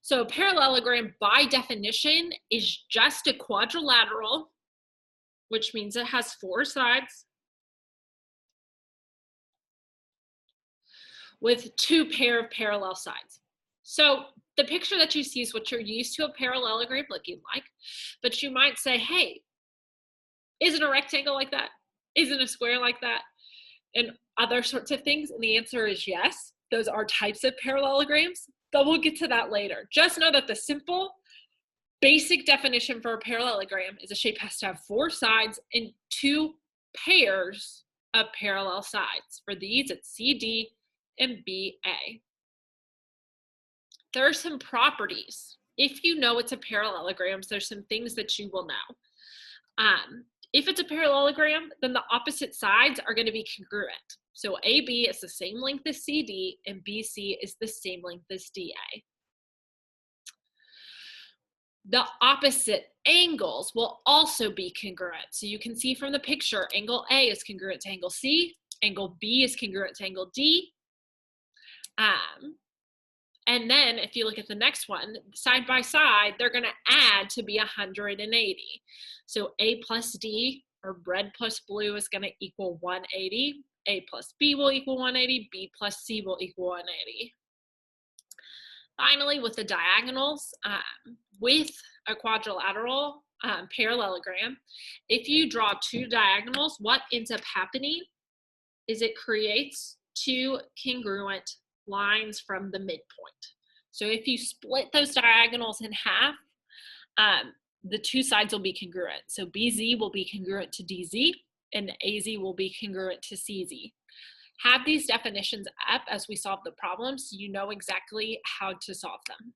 So a parallelogram by definition is just a quadrilateral, which means it has four sides with two pair of parallel sides. So the picture that you see is what you're used to a parallelogram looking like, but you might say, hey, isn't a rectangle like that? Isn't a square like that? And other sorts of things. And the answer is yes. Those are types of parallelograms, but we'll get to that later. Just know that the simple basic definition for a parallelogram is a shape has to have four sides and two pairs of parallel sides. For these, it's CD and BA. There are some properties. If you know it's a parallelogram, there's some things that you will know. If it's a parallelogram, then the opposite sides are going to be congruent. So AB is the same length as CD and BC is the same length as DA. The opposite angles will also be congruent. So you can see from the picture, angle A is congruent to angle C, angle B is congruent to angle D. And then if you look at the next one, side by side, they're going to add to be 180. So A plus D, or red plus blue, is going to equal 180. A plus B will equal 180. B plus C will equal 180. Finally, with the diagonals, with a quadrilateral parallelogram, if you draw two diagonals, what ends up happening is it creates two congruent lines from the midpoint. So if you split those diagonals in half, the two sides will be congruent. So BZ will be congruent to DZ and AZ will be congruent to CZ. Have these definitions up as we solve the problems so you know exactly how to solve them.